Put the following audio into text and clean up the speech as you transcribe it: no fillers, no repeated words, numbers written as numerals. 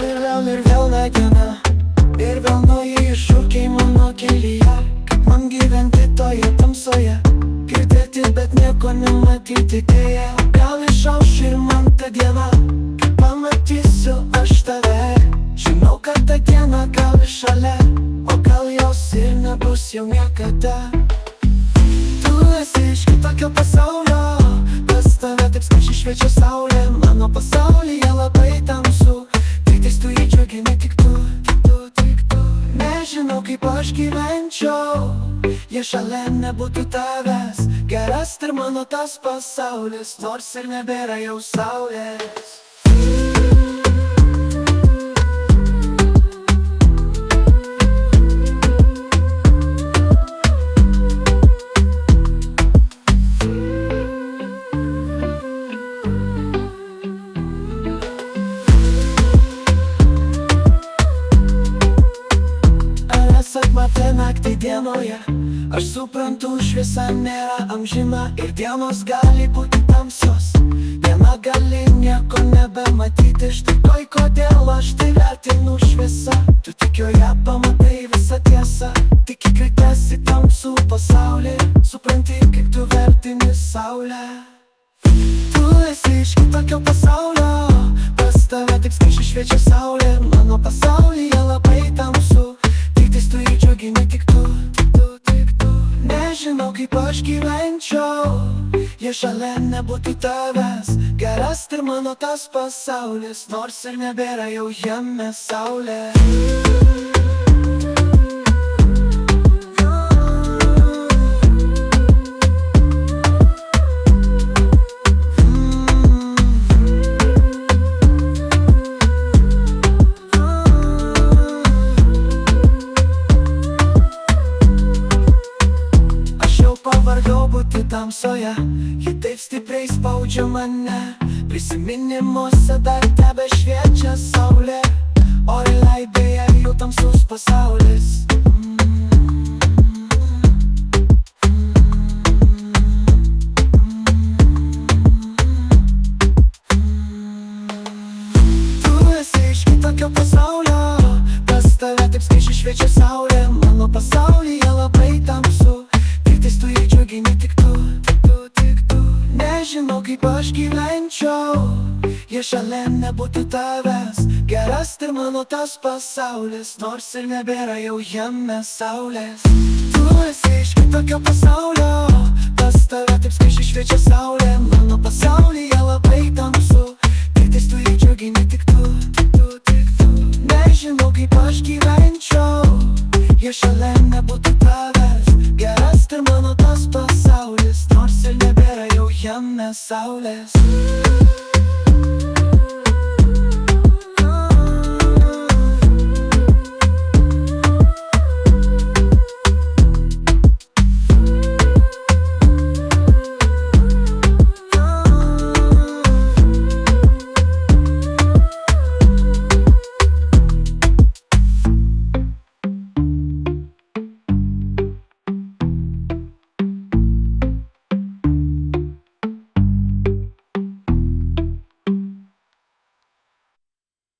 ir vėl diena, ir vėl nauji iššūkiai mano kelyje. Kaip man gyventi toje tamsoje, girdėti, bet nieko nematyti dėja. Gal išauš ir man ta diena, kai pamatysiu aš tave. Žinau, kad ta diena gal šalia, o gal jos ir nebus jau niekada. Tu esi iš kitokio pasaulio, pas tave taip skaidžiai šviečia saulė. Mano pasaulyje labai tamsu, tik tais tu jį džiugini, tik tu. Nežinau, kaip aš gyvenčiau, jei šalia nebūtų tavęs. Geras ir mano tas pasaulis, nors ir nebėra jau saulės. Matė naktį dienoje, aš suprantu, šviesa nėra amžina ir dienos gali būti tamsios. Diena gali nieko nebematyti, štai toj kodėl aš tai vertinu šviesą. Tu tik joje pamatai visą tiesą, tik įkritęs į tamsų pasaulį, supranti, kaip tu vertini saulę. Tu esi iš kitokio pasaulio, pas tave tik skaidžiai šviečia saulė. Mano pasaulyje labai tamsu, tu jį džiugini, tik tu. Nežinau, kaip aš gyvenčiau, jei šalia nebūtų tavęs. Geras ir mano tas pasaulis, nors ir nebėra jau jame saulė. Pavargau būti tamsoje, ji taip stipriai spaudžia mane. Prisiminimuose dar tebe šviečia saulė, o realybėje jau tamsus pasaulis. Tu esi iš kitokio pasaulio, pas tave taip skaidžiai šviečia saulė. Mano pasaulyje labai tamsu, tu jį džiugini, tik tu. Nežinau, kaip aš gyvenčiau, jei šalia nebūtų tavęs. Geras ir mano tas pasaulis, nors ir nebėra jau jame saulės. Tu esi iš kitokio pasaulio, pas tave taip skaidžiai šviečia saulė. Mano pasaulyje labai tamsu, tik tais tu jį džiugini, tik tu. Nežinau, kaip aš gyvenčiau, jei šalia nebūtų tavęs. Geras ir mano tas pasaulis, nors ir nebėra jau jame saulės.